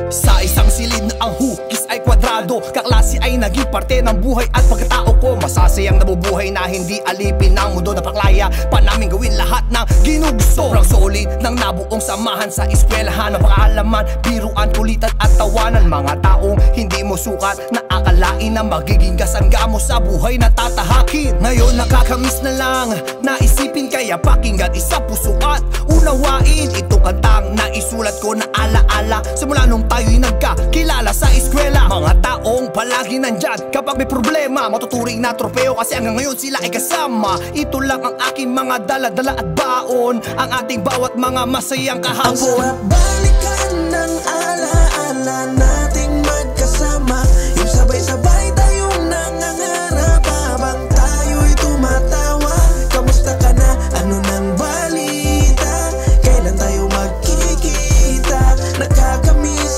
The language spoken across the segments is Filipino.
Sa isang silid na ang hukis ay kwadrado, kaklase ay naging parte ng buhay at pagkatao ko. Masasayang nabubuhay na hindi alipin ng mundo na paklaya pa namin gawin lahat ng ginugusto. Sobrang solid ng nabuong samahan sa eskwelahan, ng pangalaman, biruan, kulitan at tawanan. Mga taong hindi mo sukat na akalain na magiging gasangga mo sa buhay na tatahakin. Ngayon nakakamiss na lang naisipin, kaya pakinggan isa puso at unawain itong kantang naisulat ko na alaala simula nung tayo'y nagkakilala sa eskwela. Mga taong palagi nandyan kapag may problema, matuturing na tropeo kasi hanggang ngayon sila ay kasama. Ito lang ang aking mga dala-dala at baon, ang ating bawat mga masayang kahapon. Ang sarap balikan ng alaala nating magkasama, yung sabay-sabay tayong nangangarap habang tayo'y tumatawa. Kamusta ka na? Ano nang balita? Kailan tayo magkikita? Nakakamiss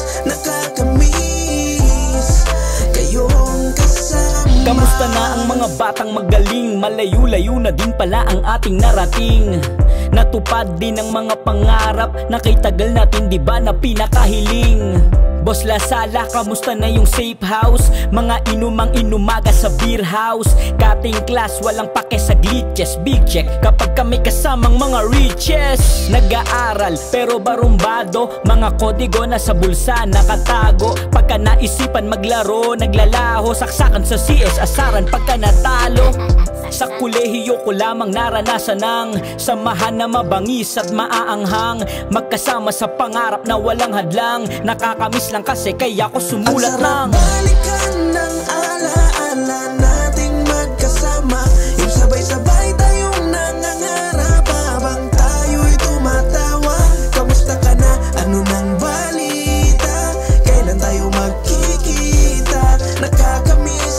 kayong kasama. Kamusta na ang mga batang magaling? Malayo-layo na din pala ang ating narating. Natupad din ang mga pangarap na kay tagal natin diba na pinakahiling. Boss Lasala, kamusta na yung safe house? Mga inumang inumaga sa beer house. Cutting class, walang pake sa glitches. Big check kapag kami kasamang mga riches. Nag-aaral pero barumbado, mga kodigo na sa bulsa nakatago. Pagka naisipan maglaro, naglalaho. Saksakan sa CS, asaran pagka natalo. Sa kolehiyo ko lamang naranasan ng samahan na mabangis at maaanghang. Magkasama sa pangarap na walang hadlang. Nakakamiss lang kasi kaya ko sumulat lang. Ang sarap balikan ng alaala nating magkasama, yung sabay-sabay tayong nangangarap habang tayo'y tumatawa. Kamusta ka na? Ano nang balita? Kailan tayo magkikita? Nakakamiss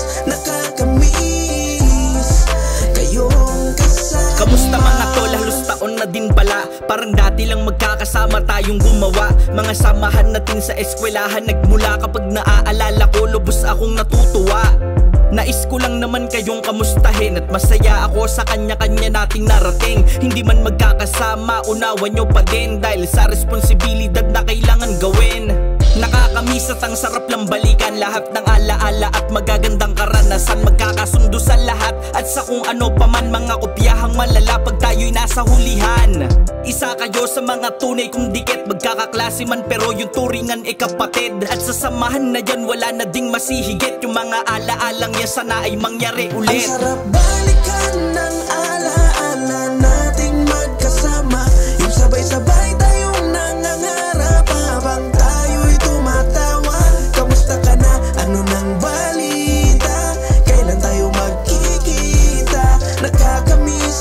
kayong kasama. Kamusta mga tol? Halos taon na din pala. Parang dati lang magkakasama tayong gumawa. Mga samahan natin sa eskwelahan nagmula. Kapag naaalala ko, lubos akong natutuwa. Nais ko lang naman kayong kamustahin at masaya ako sa kanya-kanya nating narating. Hindi man magkakasama, unawan nyo pa din dahil sa responsibilidad na kailangan gawin. Nakakamiss at ang sarap lang balikan lahat ng alaala at magagandang karanasan. Magkakasundo sa lahat at sa kung ano paman, mga kopyahang malala pag tayo'y nasa hulihan. Isa kayo sa mga tunay kong dikit, magkakaklase man pero yung turingan ay kapatid. At sa samahan na yan wala na ding masihigit, yung mga alaalang yan sana ay mangyari ulit. Ang sarap balikan ng alaala nating magkasama, yung sabay-sabay tayong nangangarap habang tayo'y tumatawa. Kamusta ka na? Ano nang balita? Kailan tayo magkikita? Nakakamiss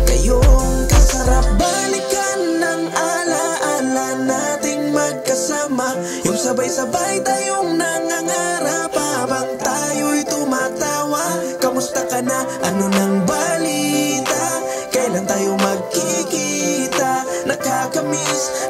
kayong kasarap balikan ng alaala nating magkasama, yung sabay-sabay tayong nangangarap habang tayo'y tumatawa. Kamusta ka na? Ano nang balita? Kailan tayo magkikita? Nakakamiss